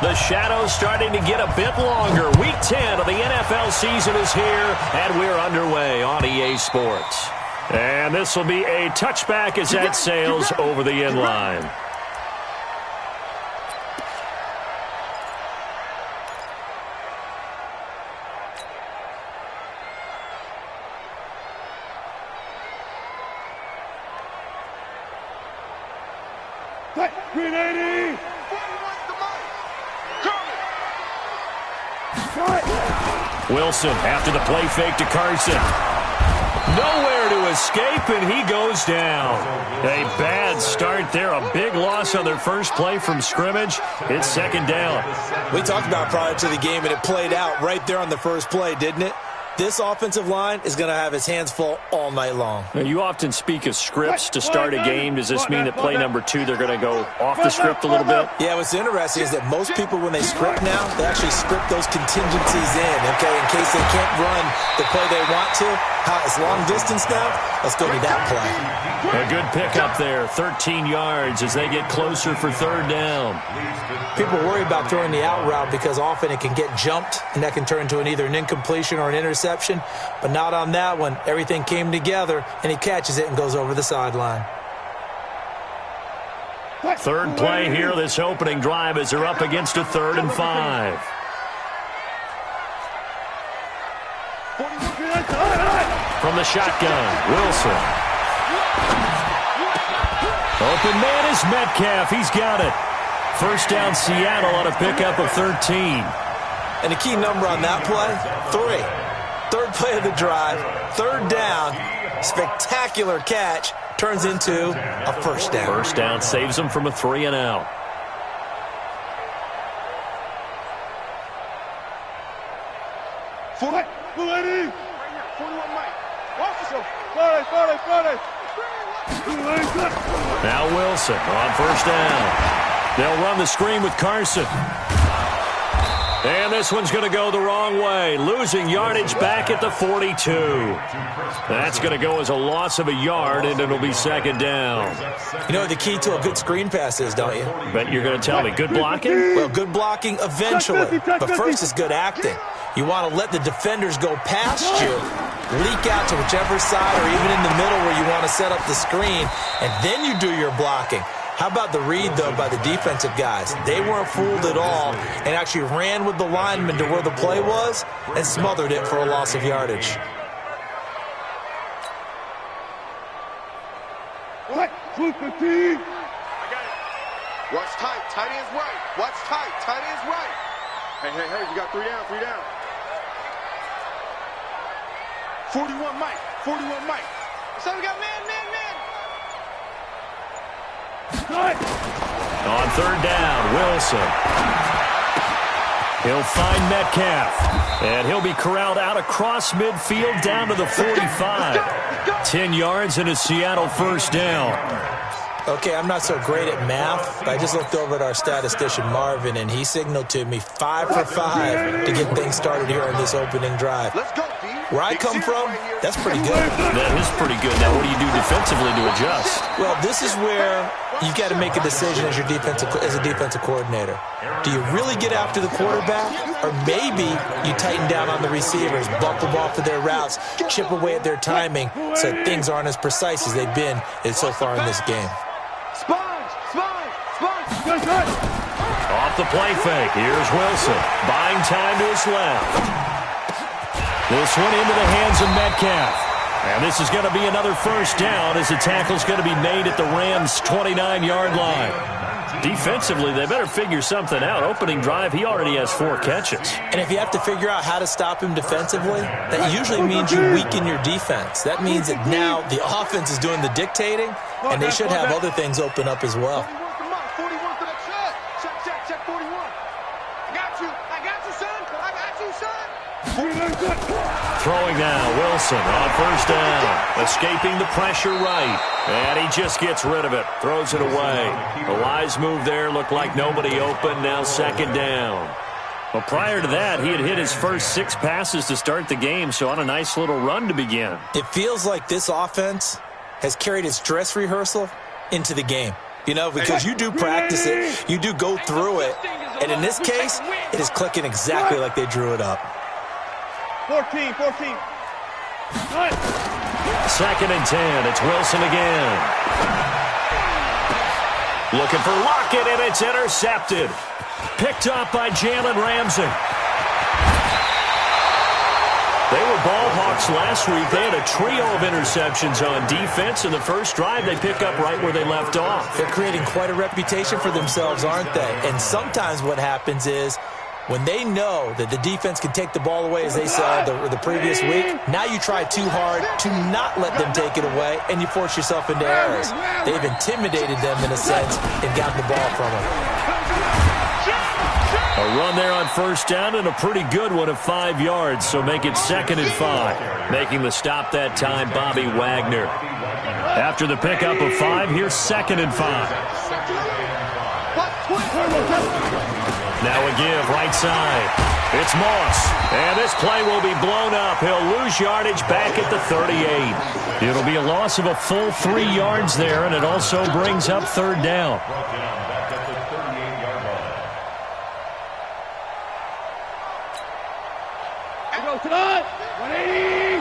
The shadow's starting to get a bit longer. Week 10 of the NFL season is here, and we're underway on EA Sports. And this will be a touchback as that sails over the end line. Wilson after the play fake to Carson. Nowhere to escape, and he goes down. A bad start there. A big loss on their first play from scrimmage. It's second down. We talked about prior to the game, and it played out right there on the first play, didn't it? This offensive line is going to have his hands full all night long. Now, you often speak of scripts to start a game. Does this mean that play number 2, they're going to go off the script a little bit? Yeah, what's interesting is that most people, when they script now, they actually script those contingencies in case they can't run the play they want to. It's long distance now. Let's go to that play. A good pickup there, 13 yards as they get closer for third down. People worry about throwing the out route because often it can get jumped, and that can turn into either an incompletion or an interception, but not on that one. Everything came together, and he catches it and goes over the sideline. Third play here, this opening drive, as they're up against a 3rd and 5. From the shotgun, Wilson. Open man is Metcalf. He's got it. First down, Seattle on a pickup of 13. And the key number on that play, 3. Third play of the drive, third down, spectacular catch, turns into a first down. First down saves them from a 3 and out. Now Wilson on first down. They'll run the screen with Carson. And this one's going to go the wrong way. Losing yardage back at the 42. That's going to go as a loss of a yard, and it'll be second down. You know what the key to a good screen pass is, don't you? Bet you're going to tell me. Good blocking? Well, good blocking eventually. But first is good acting. You want to let the defenders go past you, leak out to whichever side or even in the middle where you want to set up the screen, and then you do your blocking. How about the read, though, by the defensive guys? They weren't fooled at all and actually ran with the lineman to where the play was and smothered it for a loss of yardage. Watch tight. Tight ends right. Watch tight. Tight ends right. Hey, you got 3 down, 3 down. 41 Mike. 41 Mike. So we got man. On third down, Wilson. He'll find Metcalf. And he'll be corralled out across midfield down to the 45. 10 yards and a Seattle first down. Okay, I'm not so great at math, but I just looked over at our statistician, Marvin, and he signaled to me 5 for 5 to get things started here on this opening drive. Let's go, D. Where I come from, that's pretty good. That is pretty good. Now, what do you do defensively to adjust? Well, this is where you've got to make a decision as a defensive coordinator. Do you really get after the quarterback, or maybe you tighten down on the receivers, bump them off of their routes, chip away at their timing so things aren't as precise as they've been so far in this game? Off the play fake. Here's Wilson. Buying time to his left. This one into the hands of Metcalf. And this is going to be another first down as the tackle's going to be made at the Rams' 29-yard line. Defensively, they better figure something out. Opening drive, he already has 4 catches. And if you have to figure out how to stop him defensively, that usually means you weaken your defense. That means that now the offense is doing the dictating, and they should have other things open up as well. 41 to the check. Check 41. I got you, son. I got you, son. Throwing now, Wilson on first down. Escaping the pressure right. And he just gets rid of it. Throws it away. A wise move there. Looked like nobody open. Now second down. Well, prior to that, he had hit his first 6 passes to start the game, so on a nice little run to begin. It feels like this offense has carried its dress rehearsal into the game. You know, because you do practice it, you do go through it, And in this case, it is clicking exactly like they drew it up. 14. 2nd and 10. It's Wilson again. Looking for Lockett, and it's intercepted. Picked up by Jalen Ramsey. They were ball hawks last week. They had a trio of interceptions on defense. In the first drive, they pick up right where they left off. They're creating quite a reputation for themselves, aren't they? And sometimes what happens is when they know that the defense can take the ball away, as they saw the previous week, now you try too hard to not let them take it away, and you force yourself into errors. They've intimidated them in a sense and gotten the ball from them. A run there on 1st down and a pretty good one of 5 yards, so make it 2nd and 5. Making the stop that time, Bobby Wagner. After the pickup of 5, here's 2nd and 5. Now a give, right side. It's Moss, and this play will be blown up. He'll lose yardage back at the 38. It'll be a loss of a full 3 yards there, and it also brings up 3rd down. Tonight, 180.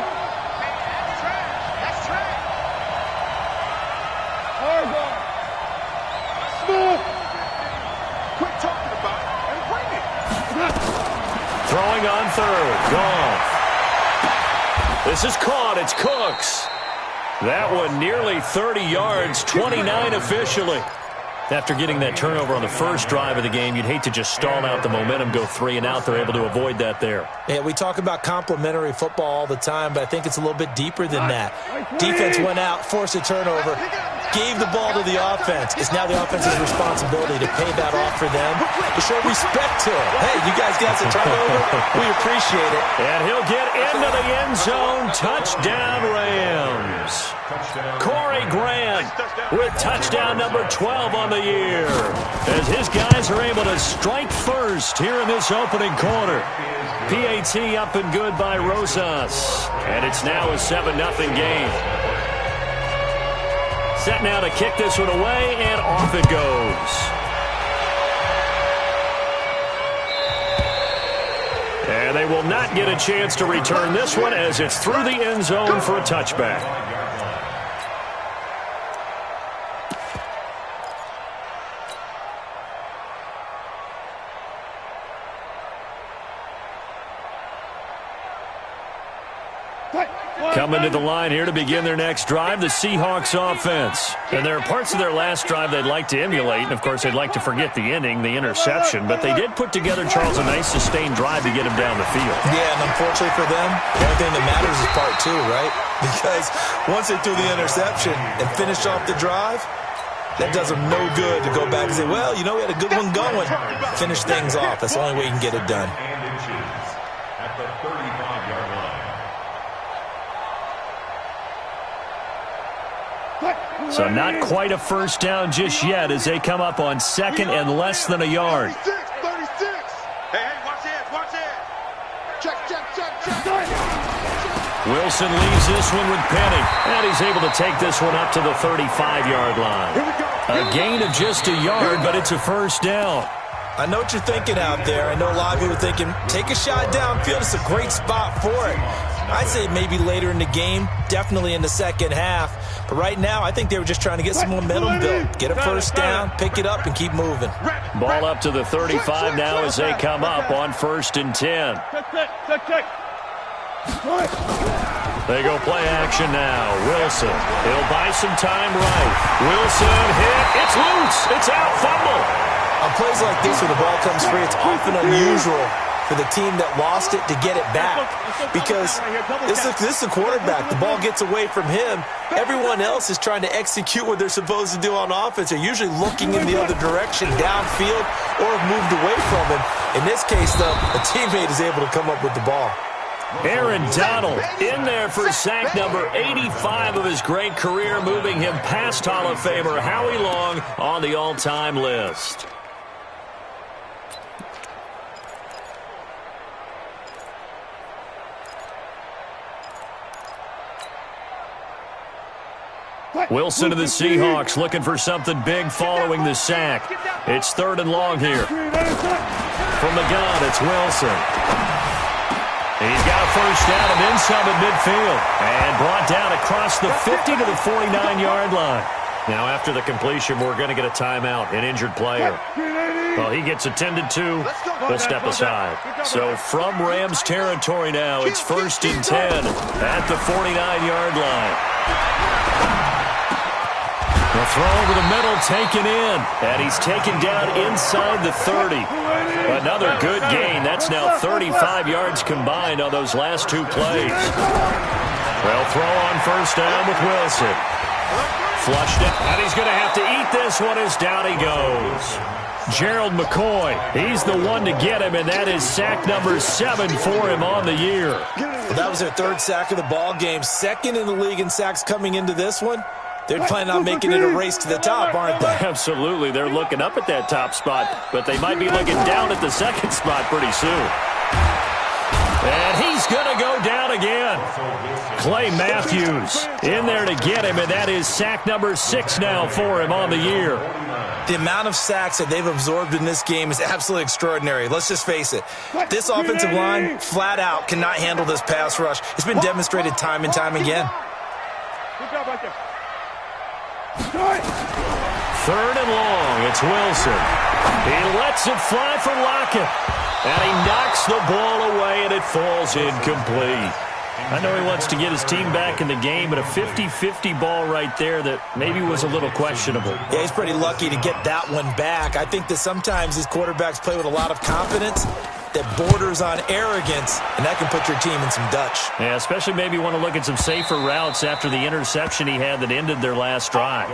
That's trash. Hardball. Smooth. Quit talking about it and bring it. Throwing on 3rd. Goff. This is caught. It's Cooks. That one nearly 30 yards, 29 officially. After getting that turnover on the first drive of the game, you'd hate to just stall out the momentum, go 3 and out. They're able to avoid that there. Yeah, we talk about complementary football all the time, but I think it's a little bit deeper than that. Defense went out, forced a turnover, gave the ball to the offense. It's now the offense's responsibility to pay that off for them, to show respect to it. Hey, you guys got some turnover? We appreciate it. And he'll get into the end zone. Touchdown, Rams. Corey Grant with touchdown number 12 on the year, as his guys are able to strike first here in this opening quarter. PAT up and good by Rosas, and it's now a 7-0 game. Set now to kick this one away, and off it goes. And they will not get a chance to return this one, as it's through the end zone for a touchback. Coming to the line here to begin their next drive, the Seahawks offense. And there are parts of their last drive they'd like to emulate, and of course they'd like to forget the inning, the interception, but they did put together, Charles, a nice sustained drive to get him down the field. Yeah, and unfortunately for them, the only thing that matters is part 2, right? Because once they threw the interception and finished off the drive, that does them no good to go back and say, well, you know, we had a good one going. Finish things off. That's the only way you can get it done. At the 35-yard line. So not quite a first down just yet as they come up on 2nd and less than a yard. 36. Hey, watch it. Check. Wilson leaves this one with Penny, and he's able to take this one up to the 35-yard line. A gain of just a yard, but it's a first down. I know what you're thinking out there. I know a lot of you are thinking, take a shot downfield. It's a great spot for it. I'd say maybe later in the game, definitely in the second half. But right now, I think they were just trying to get some momentum built. Get a first down, pick it up, and keep moving. Ball up to the 35 now as they come up on 1st and 10. They go play action now. Wilson, he'll buy some time right. Wilson hit. It's loose. It's out. Fumble. On plays like this where the ball comes free, it's often unusual for the team that lost it to get it back, because this is the quarterback. The ball gets away from him. Everyone else is trying to execute what they're supposed to do on offense. They're usually looking in the other direction, downfield, or have moved away from him. In this case, though, a teammate is able to come up with the ball. Aaron Donald in there for sack number 85 of his great career, moving him past Hall of Famer Howie Long on the all-time list. Wilson to the Seahawks looking for something big following the sack. It's 3rd and long here. From the gun, it's Wilson. He's got a first down and then some at midfield. And brought down across the 50 to the 49-yard line. Now, after the completion, we're going to get a timeout, an injured player. Well, he gets attended to. We'll step aside. So from Rams territory now, it's 1st and 10 at the 49-yard line. The throw over the middle, taken in. And he's taken down inside the 30. Another good gain. That's now 35 yards combined on those last 2 plays. Well, throw on first down with Wilson. Flushed it, and he's going to have to eat this one as down he goes. Gerald McCoy, he's the one to get him, and that is sack number 7 for him on the year. Well, that was their 3rd sack of the ball game. 2nd in the league in sacks coming into this one. They're planning on making it a race to the top, aren't they? Absolutely. They're looking up at that top spot, but they might be looking down at the 2nd spot pretty soon. And he's going to go down again. Clay Matthews in there to get him, and that is sack number 6 now for him on the year. The amount of sacks that they've absorbed in this game is absolutely extraordinary. Let's just face it. This offensive line, flat out, cannot handle this pass rush. It's been demonstrated time and time again. 3rd and long, it's Wilson. He lets it fly for Lockett. And he knocks the ball away, and it falls incomplete. I know he wants to get his team back in the game, but a 50-50 ball right there that maybe was a little questionable. Yeah, he's pretty lucky to get that one back. I think that sometimes these quarterbacks play with a lot of confidence that borders on arrogance, and that can put your team in some Dutch. Yeah, especially maybe want to look at some safer routes after the interception he had that ended their last drive.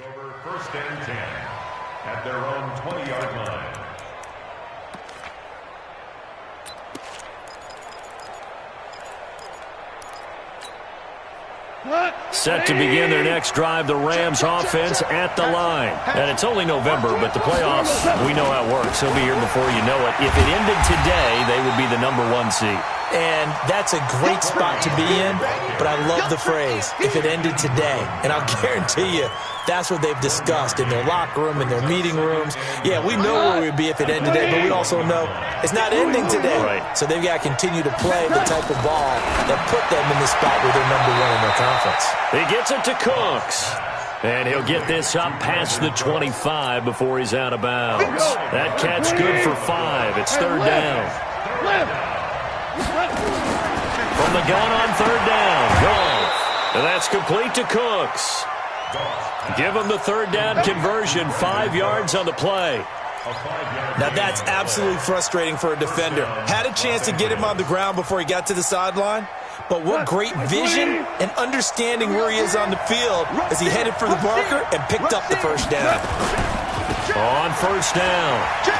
over 1st and 10 at their own 20-yard line. Set to begin their next drive, the Rams offense at the line. And it's only November, but the playoffs, we know how it works. He'll be here before you know it. If it ended today, they would be the #1 seed. And that's a great spot to be in, but I love the phrase, if it ended today. And I'll guarantee you, that's what they've discussed in their locker room, in their meeting rooms. Yeah, we know where we'd be if it ended today, but we also know it's not ending today. Right. So they've got to continue to play the type of ball that put them in the spot where they're #1 in their conference. He gets it to Cooks. And he'll get this up past the 25 before he's out of bounds. That catch good for 5. It's 3rd down. From the gun on 3rd down. Goff. And that's complete to Cooks. Give him the 3rd down conversion. 5 yards on the play. Now that's absolutely frustrating for a defender. Had a chance to get him on the ground before he got to the sideline. But what great vision and understanding where he is on the field as he headed for the marker and picked up the 1st down. On 1st down,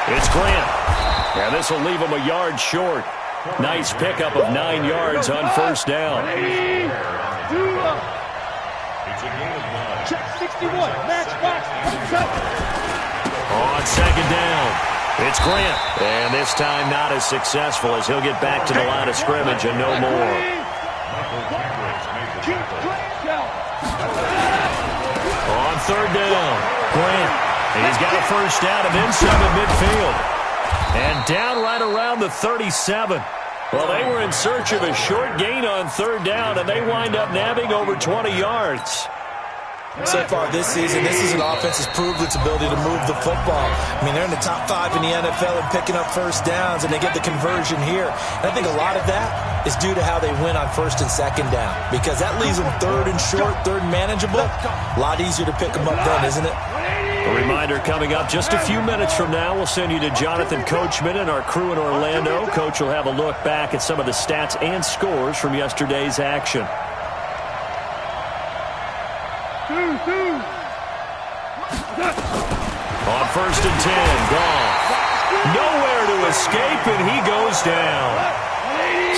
it's Grant. And this will leave him a yard short. Nice pickup of 9 yards on 1st down. Check 61. Match box. On 2nd down, it's Grant. And this time not as successful as he'll get back to the line of scrimmage and no more. On 3rd down, Grant. He's got a 1st down and then some at midfield. And down right around the 37. Well, they were in search of a short gain on 3rd down, and they wind up nabbing over 20 yards. So far this season, this is an offense that's proved its ability to move the football. I mean, they're in the top 5 in the NFL and picking up 1st downs, and they get the conversion here. And I think a lot of that is due to how they win on 1st and 2nd down, because that leaves them 3rd and short, 3rd and manageable. A lot easier to pick them up then, isn't it? A reminder coming up just a few minutes from now, we'll send you to Jonathan Coachman and our crew in Orlando. Coach will have a look back at some of the stats and scores from yesterday's action. On 1st and 10, Goff. Nowhere to escape, and he goes down.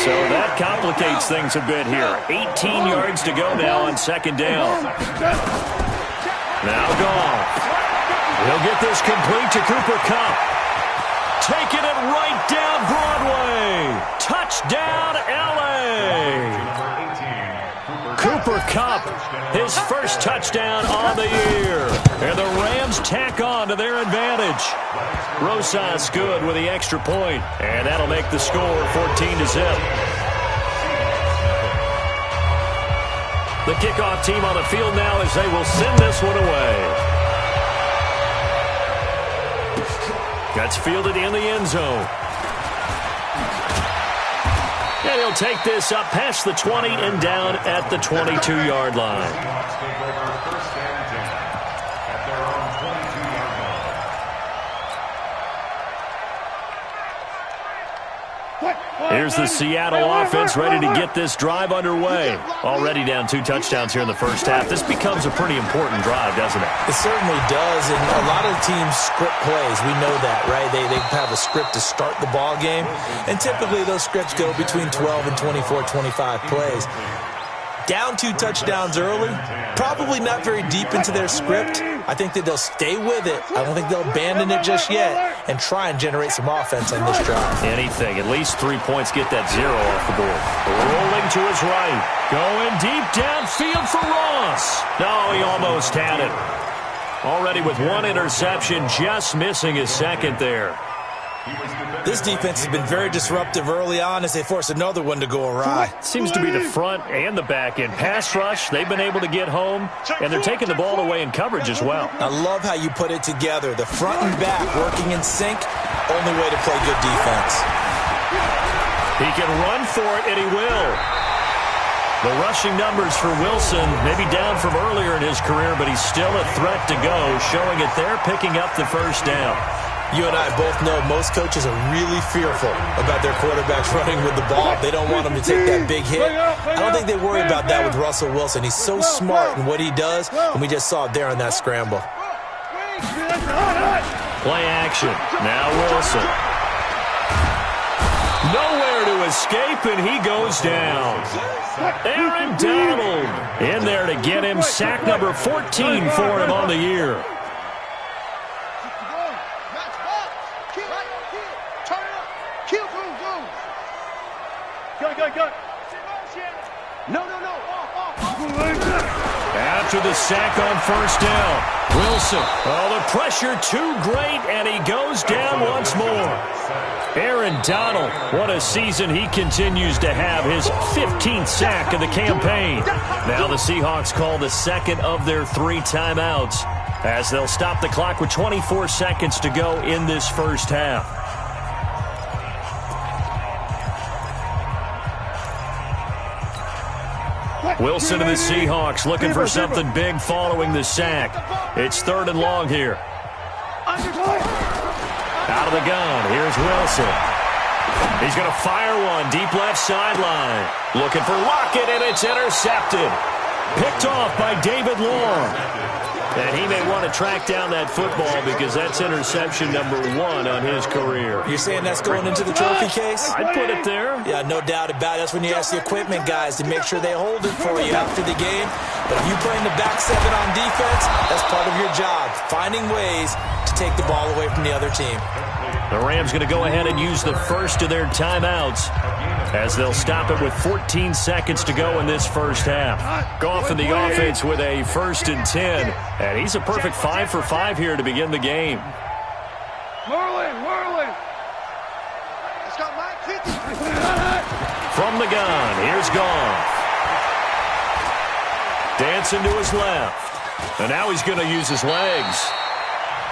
So that complicates things a bit here. 18 yards to go now on 2nd down. Now Goff. He'll get this complete to Cooper Kupp. Taking it right down Broadway. Touchdown, L.A. Cooper Kupp, his 1st touchdown on the year. And the Rams tack on to their advantage. Rosas good with the extra point. And that'll make the score 14-0. The kickoff team on the field now as they will send this one away. That's fielded in the end zone. And he'll take this up past the 20 and down at the 22-yard line. Here's the Seattle offense ready to get this drive underway. Already down 2 touchdowns here in the 1st half. This becomes a pretty important drive, doesn't it? It certainly does, and a lot of teams script plays. We know that, right? They have a script to start the ball game, and typically those scripts go between 12 and 24, 25 plays. Down 2 touchdowns early, probably not very deep into their script. I think that they'll stay with it. I don't think they'll abandon it just yet and try and generate some offense on this drive. Anything. At least 3 points get that 0 off the board. Rolling to his right. Going deep downfield for Ross. No, he almost had it. Already with 1 interception, just missing his 2nd there. This defense has been very disruptive early on as they force another one to go awry. Seems to be the front and the back end. Pass rush, they've been able to get home, and they're taking the ball away in coverage as well. I love how you put it together. The front and back working in sync, only way to play good defense. He can run for it, and he will. The rushing numbers for Wilson, maybe down from earlier in his career, but he's still a threat to go, showing it there, picking up the 1st down. You and I both know most coaches are really fearful about their quarterbacks running with the ball. They don't want them to take that big hit. I don't think they worry about that with Russell Wilson. He's so smart in what he does, and we just saw it there on that scramble. Play action. Now Wilson. Nowhere to escape, and he goes down. Aaron Donald in there to get him. Sack number 14 for him on the year. After the sack on first down, Wilson. Oh, the pressure too great, and he goes down once more. Aaron Donald, what a season he continues to have. His 15th sack of the campaign. Now the Seahawks call the second of their 3 timeouts as they'll stop the clock with 24 seconds to go in this first half. Wilson and the Seahawks looking for something big following the sack. It's 3rd and long here. Out of the gun, here's Wilson. He's going to fire one deep left sideline. Looking for Lockett, and it's intercepted. Picked off by David Long. And he may want to track down that football because that's interception number 1 on his career. You're saying that's going into the trophy case? I'd put it there. Yeah, no doubt about it. That's when you ask the equipment guys to make sure they hold it for you after the game. But if you play in the back 7 on defense, that's part of your job, finding ways to take the ball away from the other team. The Rams going to go ahead and use the first of their timeouts as they'll stop it with 14 seconds to go in this first half. Goff in the offense with a 1st and 10, and he's a perfect 5 for 5 here to begin the game. Merlin. Let's go, Mike. 50. From the gun, here's Goff. Dancing to his left, and now he's going to use his legs.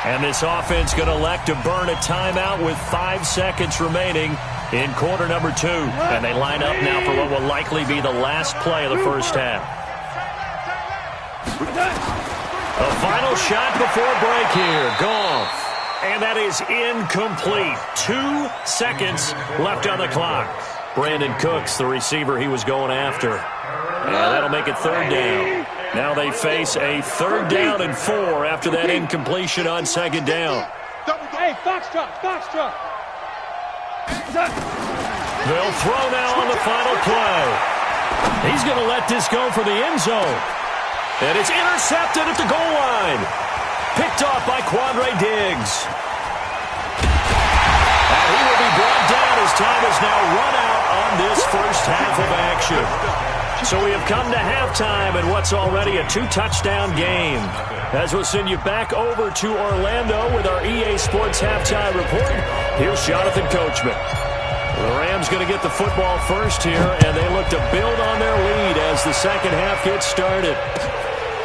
And this offense going to elect to burn a timeout with 5 seconds remaining in quarter number 2. And they line up now for what will likely be the last play of the first half. A final shot before break here. Goff. And that is incomplete. 2 seconds left on the clock. Brandon Cooks, the receiver he was going after. And that'll make it 3rd down. Now they face a 3rd down and 4 after that incompletion on 2nd down. Hey, foxtrot. They'll throw now on the final play. He's going to let this go for the end zone. And it's intercepted at the goal line. Picked off by Quandre Diggs. And he will be brought down as time is now run out on this first half of action. So we have come to halftime in what's already a 2-touchdown game. As we'll send you back over to Orlando with our EA Sports Halftime Report, here's Jonathan Coachman. The Rams going to get the football first here, and they look to build on their lead as the second half gets started.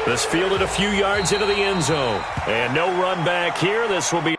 This fielded a few yards into the end zone. And no run back here. This will be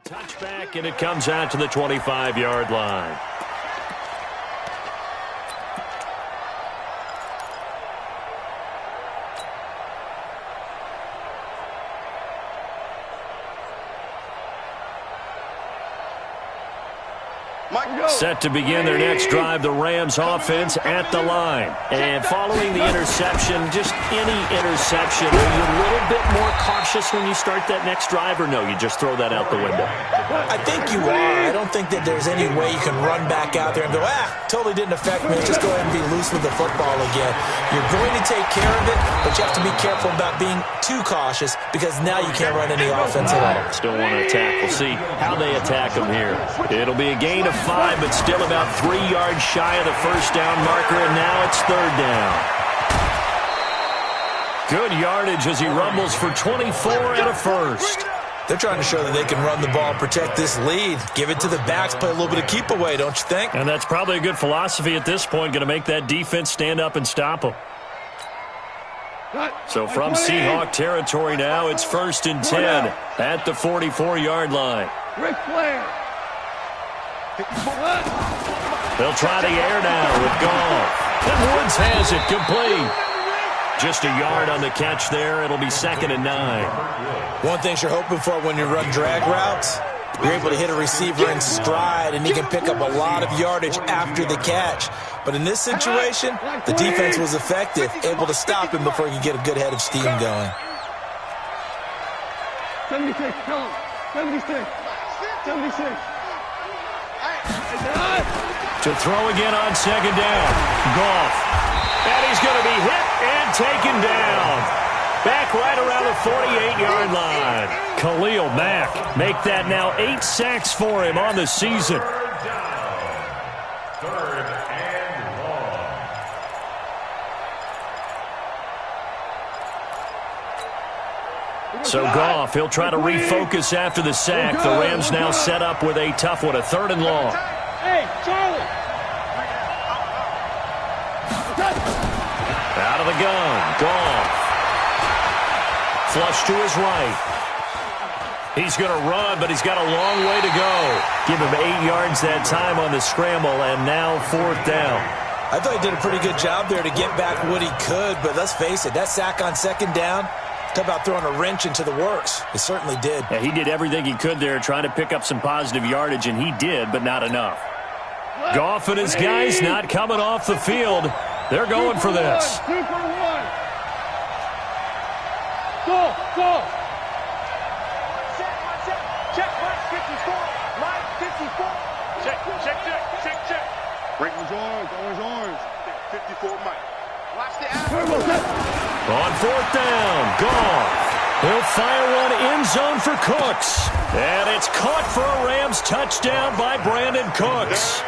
Touchback, and it comes out to the 25-yard line. Set to begin their next drive, the Rams offense at the line. And following the interception, just any interception, are you a little bit more cautious when you start that next drive, or no, you just throw that out the window? I think you are. I don't think that there's any way you can run back out there and go, totally didn't affect me. Let's just go ahead and be loose with the football again. You're going to take care of it, but you have to be careful about being too cautious because now you can't run any offense at all. Still want to attack. We'll see how they attack them here. It'll be a gain of 5, but still about 3 yards shy of the first down marker, and now it's third down. Good yardage as he rumbles for 24 and a first. They're trying to show that they can run the ball, protect this lead. Give it to the backs, play a little bit of keep away, don't you think? And that's probably a good philosophy at this point, going to make that defense stand up and stop them. So from Seahawk territory now, it's 1st and 10 at the 44-yard line. Ric Flair. They'll try the air now with Goff. And Woods has it complete. Just a yard on the catch there. It'll be 2nd and 9. One thing you're hoping for when you run drag routes, you're able to hit a receiver in stride, and he can pick up a lot of yardage after the catch. But in this situation, the defense was effective, able to stop him before he could get a good head of steam going. 76, tell him. 76. 76. To throw again on 2nd down. Goff. And he's going to be hit and taken down. Back right around the 48-yard line. Khalil Mack make that now 8 sacks for him on the season. Third and long. So Goff, he'll try to refocus after the sack. The Rams now set up with a tough one, a 3rd and long. Hey, Charlie. Out of the gun, Goff. Flush to his right. He's going to run, but he's got a long way to go. Give him 8 yards that time on the scramble, and now 4th down. I thought he did a pretty good job there to get back what he could, but let's face it, that sack on 2nd down, talk about throwing a wrench into the works. It certainly did. Yeah, he did everything he could there trying to pick up some positive yardage, and he did, but not enough. Goff and his guys not coming off the field. They're going for this. 2 for 1. Go, go. Check, Mike 54. Mike 54. Check. Break was orange. 54, Mike. Watch the out. On 4th down, Goff. He'll fire one end zone for Cooks. And it's caught for a Rams touchdown by Brandon Cooks.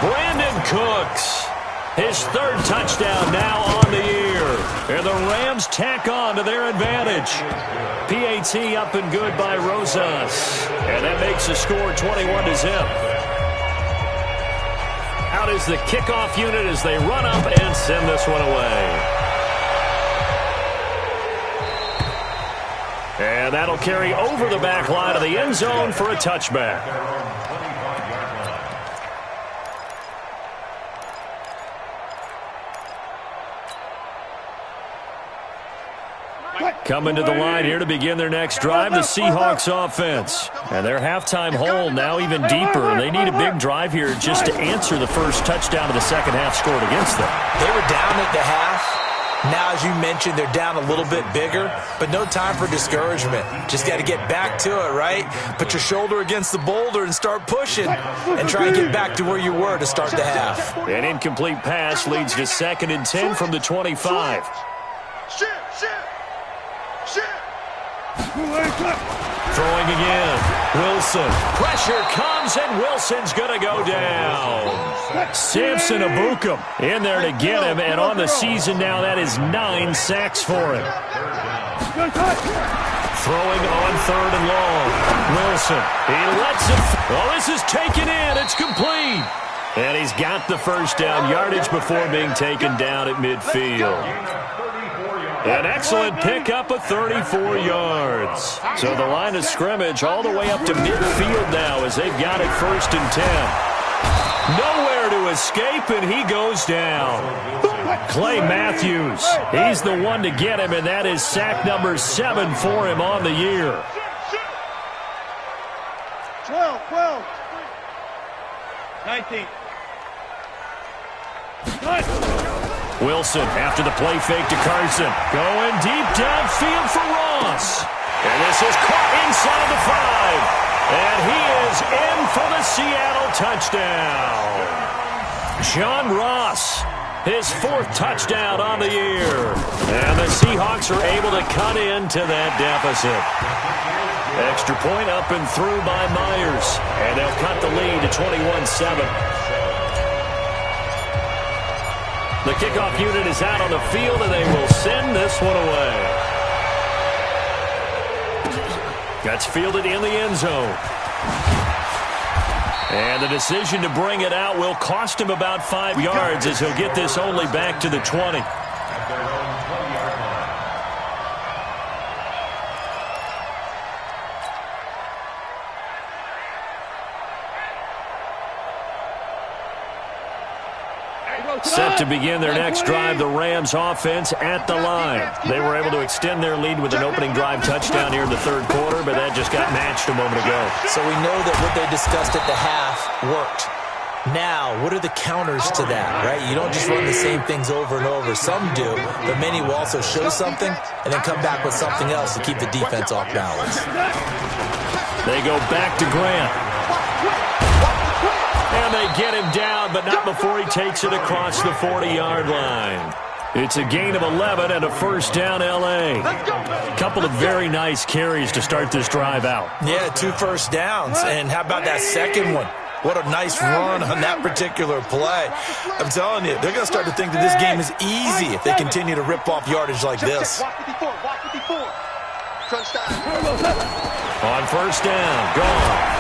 Brandon Cooks, his 3rd touchdown now on the year. And the Rams tack on to their advantage. PAT up and good by Rosas. And that makes the score 21-0. Out is the kickoff unit as they run up and send this one away. And that'll carry over the back line of the end zone for a touchback. Coming to the line here to begin their next drive, the Seahawks offense. And their halftime hole now even deeper. And they need a big drive here just to answer the first touchdown of the second half scored against them. They were down at the half. Now, as you mentioned, they're down a little bit bigger, but no time for discouragement. Just got to get back to it, right? Put your shoulder against the boulder and start pushing and try and get back to where you were to start the half. An incomplete pass leads to 2nd and 10 from the 25. Throwing again. Wilson. Pressure comes, and Wilson's going to go down. Samson Abukum in there to get him, and on the season now, that is 9 sacks for him. Throwing on 3rd and long. Wilson. He lets it. Oh, this is taken in. It's complete. And he's got the first down yardage before being taken down at midfield. 34 yards. An excellent pickup of 34 yards. So the line of scrimmage all the way up to midfield now as they've got it 1st and 10. Nowhere to escape, and he goes down. Clay Matthews, he's the one to get him, and that is sack number 7 for him on the year. 12. 19. Wilson after the play fake to Carson. Going deep downfield for Ross. And this is caught inside the 5. And he is in for the Seattle touchdown. John Ross, his 4th touchdown on the year. And the Seahawks are able to cut into that deficit. Extra point up and through by Myers. And they'll cut the lead to 21-7. The kickoff unit is out on the field, and they will send this one away. That's fielded in the end zone. And the decision to bring it out will cost him about 5 yards as he'll get this only back to the 20. Set to begin their next drive, the Rams offense at the line. They were able to extend their lead with an opening drive touchdown here in the 3rd quarter, but that just got matched a moment ago. So we know that what they discussed at the half worked. Now, what are the counters to that, right? You don't just run the same things over and over. Some do, but many will also show something and then come back with something else to keep the defense off balance. They go back to Grant. And they get him down, but not before he takes it across the 40-yard line. It's a gain of 11 and a 1st down, L.A. Couple of very nice carries to start this drive out. Yeah, 2 first downs. And how about that second one? What a nice run on that particular play. I'm telling you, they're going to start to think that this game is easy if they continue to rip off yardage like this. On 1st down, gone.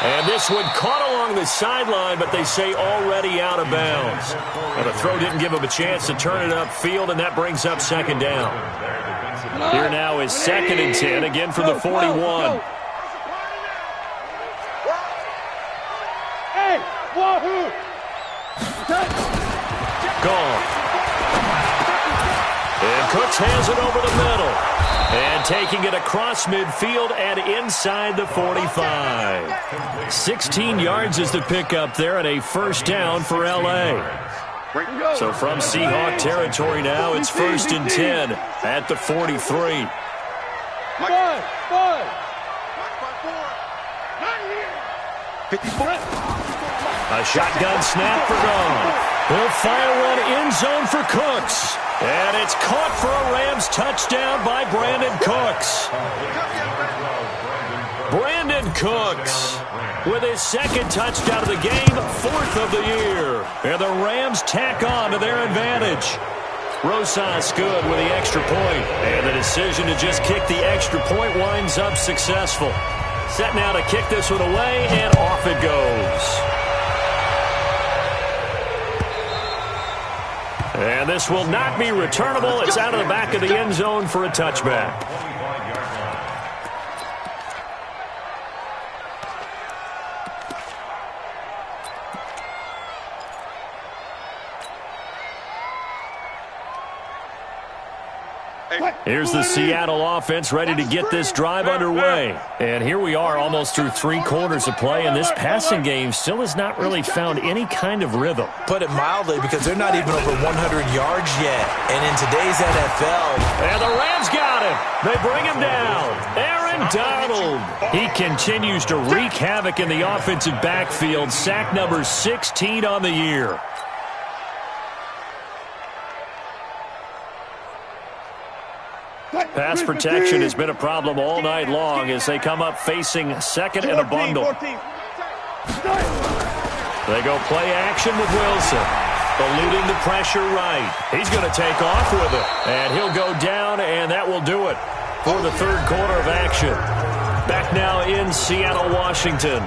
And this one caught along the sideline, but they say already out of bounds. And the throw didn't give him a chance to turn it upfield, and that brings up 2nd down. Here now is 2nd and 10, again from the 41. Gone. And Cooks has it over the middle. And taking it across midfield and inside the 45. 16 yards is the pickup there, and a 1st down for L.A. So from Seahawk territory now, it's 1st and 10 at the 43. A shotgun snap for Gone. He'll fire one end zone for Cooks. And it's caught for a Rams touchdown by Brandon Cooks. Brandon Cooks with his 2nd touchdown of the game, 4th of the year. And the Rams tack on to their advantage. Rosas good with the extra point. And the decision to just kick the extra point winds up successful. Set now to kick this one away, and off it goes. And this will not be returnable. It's out of the back of the end zone for a touchback. Here's the Seattle offense ready to get this drive underway. And here we are almost through 3 quarters of play, and this passing game still has not really found any kind of rhythm. Put it mildly, because they're not even over 100 yards yet. And in today's NFL... And the Rams got him. They bring him down. Aaron Donald. He continues to wreak havoc in the offensive backfield. Sack number 16 on the year. Pass protection has been a problem all night long as they come up facing 2nd and a bundle. They go play action with Wilson. Eluding the pressure right. He's going to take off with it. And he'll go down, and that will do it for the 3rd quarter of action. Back now in Seattle, Washington.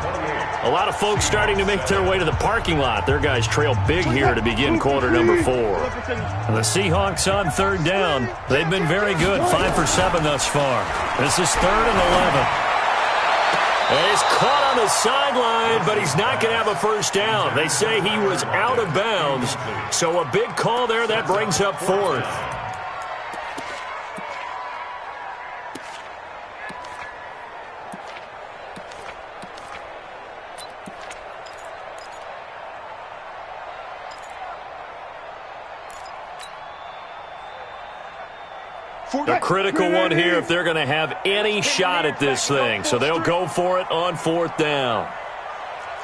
A lot of folks starting to make their way to the parking lot. Their guys trail big here to begin quarter number 4. And the Seahawks on third down. They've been very good, 5 for 7 thus far. This is 3rd and 11. And he's caught on the sideline, but he's not going to have a first down. They say he was out of bounds. So a big call there. That brings up 4th. A critical one here if they're going to have any shot at this thing. So they'll go for it on 4th down.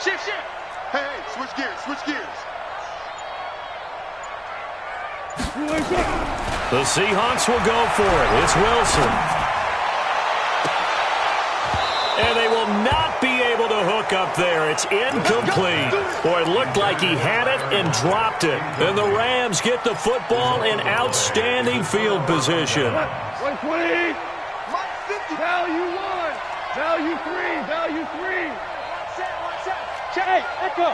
Shift. Hey, switch gears. The Seahawks will go for it. It's Wilson. And they will not be able to hook up there. It's incomplete. Boy, it looked like he had it and dropped it. And the Rams get the football in outstanding field position. 120. Value 1. Value 3. Value 3. Watch out. Check. Echo.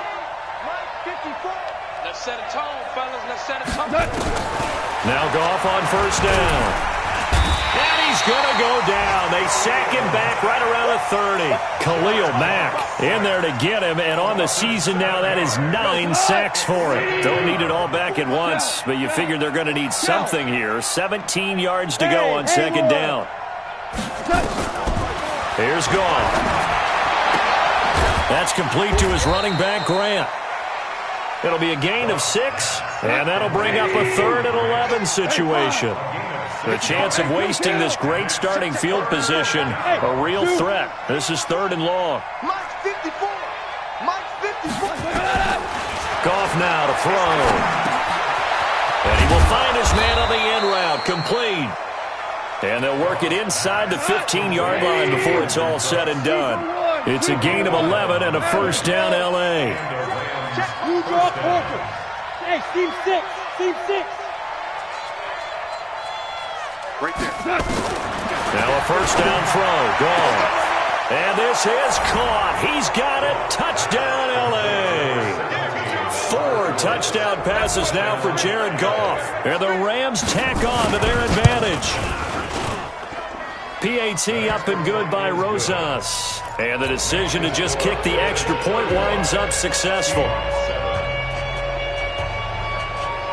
Mike 54. Let's set a tone, fellas. Let's set a tone. Now Goff on first down. And he's going to go down. They sack him back right around the 30. Khalil Mack in there to get him. And on the season now, that is 9 sacks for him. Don't need it all back at once, but you figure they're going to need something here. 17 yards to go on second down. Here's Goff. That's complete to his running back, Grant. It'll be a gain of 6, and that'll bring up a 3rd and 11 situation. The chance of wasting this great starting field position, a real threat. This is 3rd and long. Mike 54. Goff now to throw. And he will find his man on the end route, complete. And they'll work it inside the 15-yard line before it's all said and done. It's a gain of 11 and a first down, L.A. Hey, team 6. Right there. Now a first down throw. Gone. And this is caught. He's got it. Touchdown, L.A. 4 touchdown passes now for Jared Goff. And the Rams tack on to their advantage. PAT up and good by Rosas. And the decision to just kick the extra point winds up successful.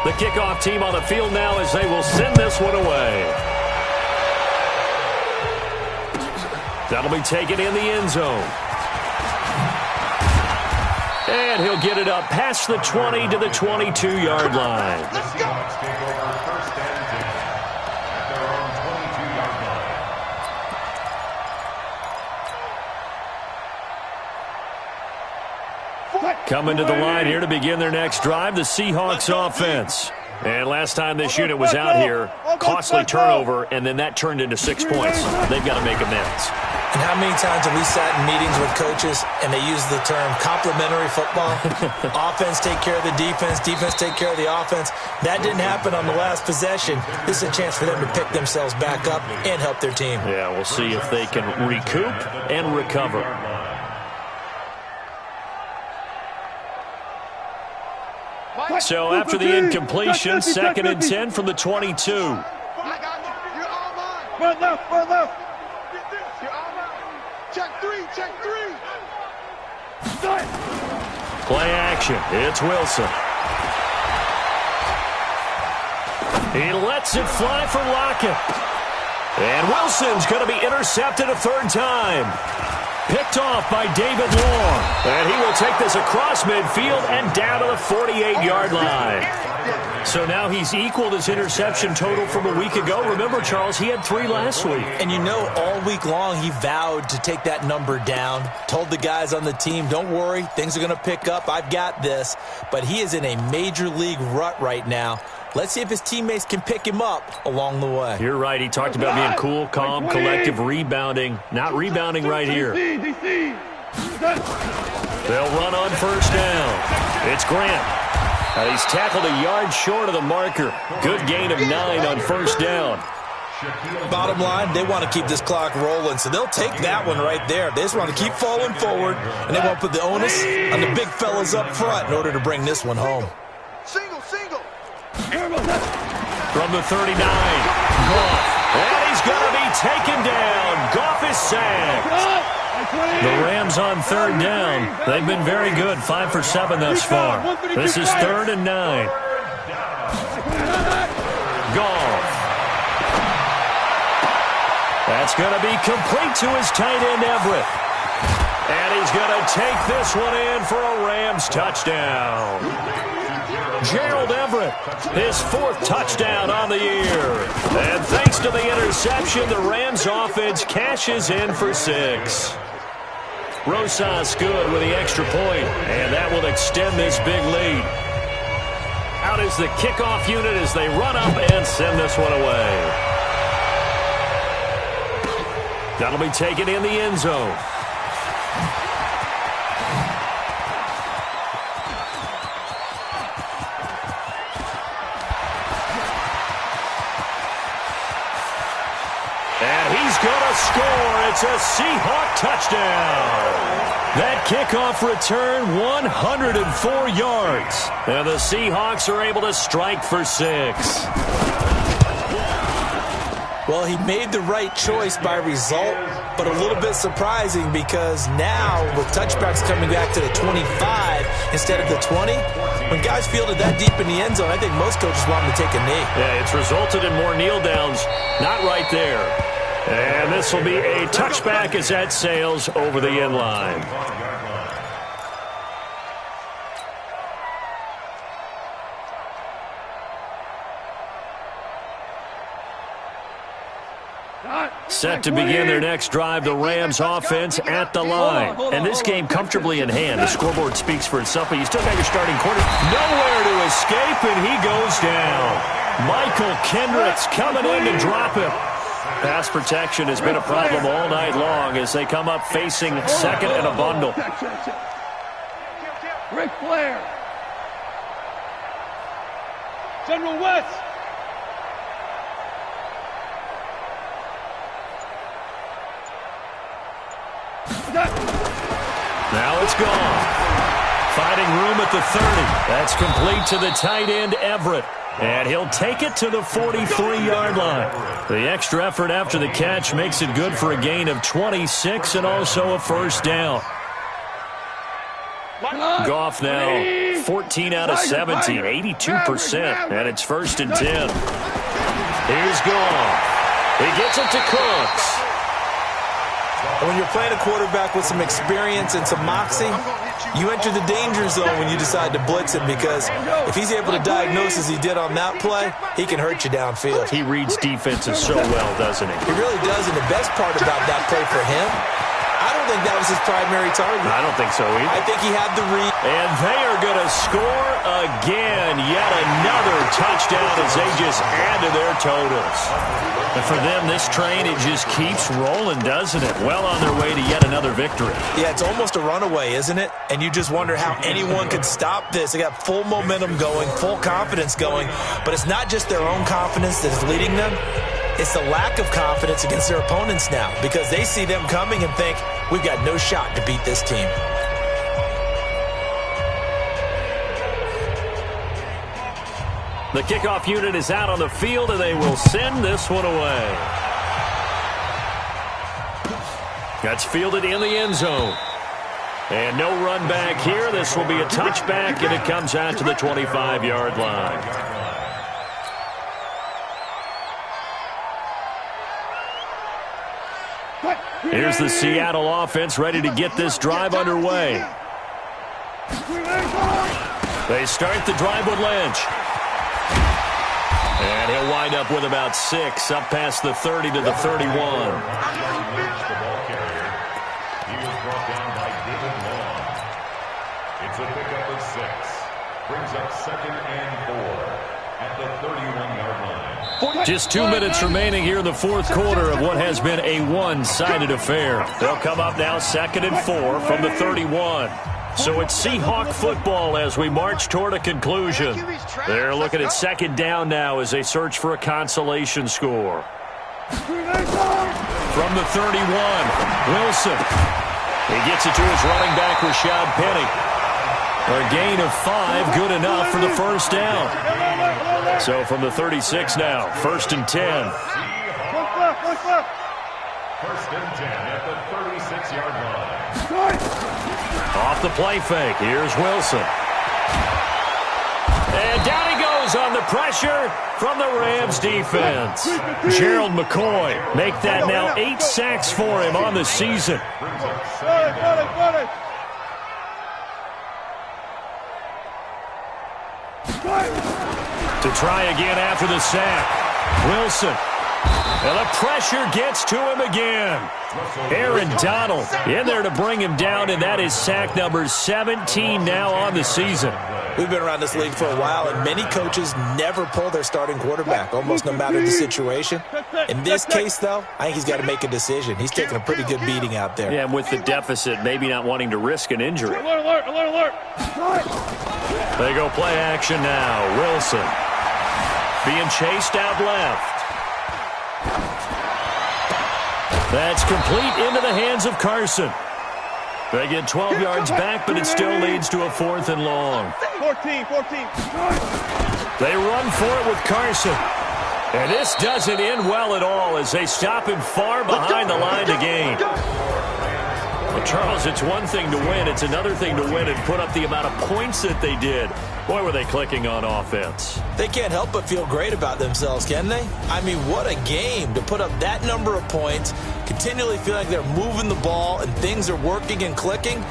The kickoff team on the field now as they will send this one away. That'll be taken in the end zone. And he'll get it up past the 20 to the 22-yard line. Let's go. Coming to the line here to begin their next drive, the Seahawks offense. And last time this unit was out here, costly turnover, and then that turned into 6 points. They've got to make amends. And how many times have we sat in meetings with coaches and they use the term complementary football? Offense take care of the defense, defense take care of the offense. That didn't happen on the last possession. This is a chance for them to pick themselves back up and help their team. Yeah, we'll see if they can recoup and recover. So after the incompletion, 2nd and 10 from the 22. I got you. You're all mine. Run left. You're all mine. Check 3. Play action. It's Wilson. He lets it fly for Lockett. And Wilson's going to be intercepted a 3rd time. Picked off by David Long. And he will take this across midfield and down to the 48-yard line. So now he's equaled his interception total from a week ago. Remember, Charles, he had 3 last week. And you know, all week long he vowed to take that number down. Told the guys on the team, don't worry, things are going to pick up. I've got this. But he is in a major league rut right now. Let's see if his teammates can pick him up along the way. You're right. He talked about being cool, calm, collective, rebounding. Not rebounding right here. They'll run on first down. It's Grant. He's tackled a yard short of the marker. Good gain of 9 on first down. Bottom line, they want to keep this clock rolling, so they'll take that one right there. They just want to keep falling forward, and they won't put the onus on the big fellas up front in order to bring this one home. Single. From the 39, Goff. And he's going to be taken down. Goff is sacked. The Rams on third down. They've been very good, 5 for 7 thus far. This is 3rd and 9. Goff. That's going to be complete to his tight end, Everett. And he's going to take this one in for a Rams touchdown. Gerald Everett, his 4th touchdown on the year. And thanks to the interception, the Rams offense cashes in for 6. Rosas good with the extra point, and that will extend this big lead. Out is the kickoff unit as they run up and send this one away. That'll be taken in the end zone. And he's going to score. It's a Seahawk touchdown. That kickoff return, 104 yards. And the Seahawks are able to strike for 6. Well, he made the right choice by result, but a little bit surprising because now with touchbacks coming back to the 25 instead of the 20, when guys fielded that deep in the end zone, I think most coaches want them to take a knee. Yeah, it's resulted in more kneel downs. Not right there. And this will be a touchback as that sails over the end line. Set to begin their next drive, the Rams offense at the line. And this game comfortably in hand. The scoreboard speaks for itself, but you still got your starting quarter. Nowhere to escape, and he goes down. Michael Kendricks coming in to drop him. Pass protection has been a problem all night long as they come up facing second and a bundle. Ric Flair. General West. Now it's gone. Finding room at the 30. That's complete to the tight end, Everett. And he'll take it to the 43-yard line. The extra effort after the catch makes it good for a gain of 26 and also a first down. Goff now 14 out of 17, 82%, and it's 1st and 10. Here's Goff. He gets it to Cooks. And when you're playing a quarterback with some experience and some moxie, you enter the danger zone when you decide to blitz him because if he's able to diagnose as he did on that play, he can hurt you downfield. He reads defenses so well, doesn't he? He really does, and the best part about that play for him, I don't think that was his primary target. I don't think so either. I think he had the read. And they are going to score again. Yet another touchdown as they just add to their totals. And for them, this train, it just keeps rolling, doesn't it? Well on their way to yet another victory. Yeah, it's almost a runaway, isn't it? And you just wonder how anyone could stop this. They got full momentum going, full confidence going. But it's not just their own confidence that is leading them. It's the lack of confidence against their opponents now because they see them coming and think, we've got no shot to beat this team. The kickoff unit is out on the field, and they will send this one away. That's fielded in the end zone. And no run back here. This will be a touchback, and it comes out to the 25-yard line. Here's the Seattle offense ready to get this drive underway. They start the drive with Lynch. And he'll wind up with about 6, up past the 30 to the 31. He was brought down by David Long. It's a pickup of 6. Brings up 2nd and 4 at the 31-yard line. Just 2 minutes remaining here in the fourth quarter of what has been a one-sided affair. They'll come up now 2nd and 4 from the 31. So it's Seahawk football as we march toward a conclusion. They're looking at 2nd down now as they search for a consolation score. From the 31, Wilson. He gets it to his running back, Rashad Penny. A gain of 5, good enough for the first down. So from the 36 now, 1st and 10. First and 10 at the 36-yard line. Off the play fake, here's Wilson. And down he goes on the pressure from the Rams defense. Gerald McCoy make that now 8 sacks for him on the season. To try again after the sack. Wilson. And the pressure gets to him again. Aaron Donald in there to bring him down, and that is sack number 17 now on the season. We've been around this league for a while, and many coaches never pull their starting quarterback, almost no matter the situation. In this case, though, I think he's got to make a decision. He's taking a pretty good beating out there. Yeah, and with the deficit, maybe not wanting to risk an injury. Alert, alert, alert. They go play action now. Wilson being chased out left. That's complete into the hands of Carson. They get 12 yards back, but it still leads to a 4th and long. 14. They run for it with Carson. And this doesn't end well at all as they stop him far behind the line to gain. Well, Charles, it's one thing to win. It's another thing to win and put up the amount of points that they did. Boy, were they clicking on offense. They can't help but feel great about themselves, can they? I mean, what a game to put up that number of points, continually feel like they're moving the ball and things are working and clicking.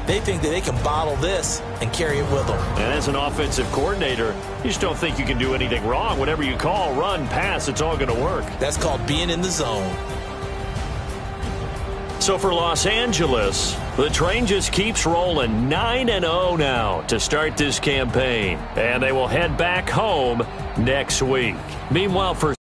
They think that they can bottle this and carry it with them. And as an offensive coordinator, you just don't think you can do anything wrong. Whatever you call, run, pass, it's all going to work. That's called being in the zone. So for Los Angeles, the train just keeps rolling 9-0 now to start this campaign. And they will head back home next week. Meanwhile, for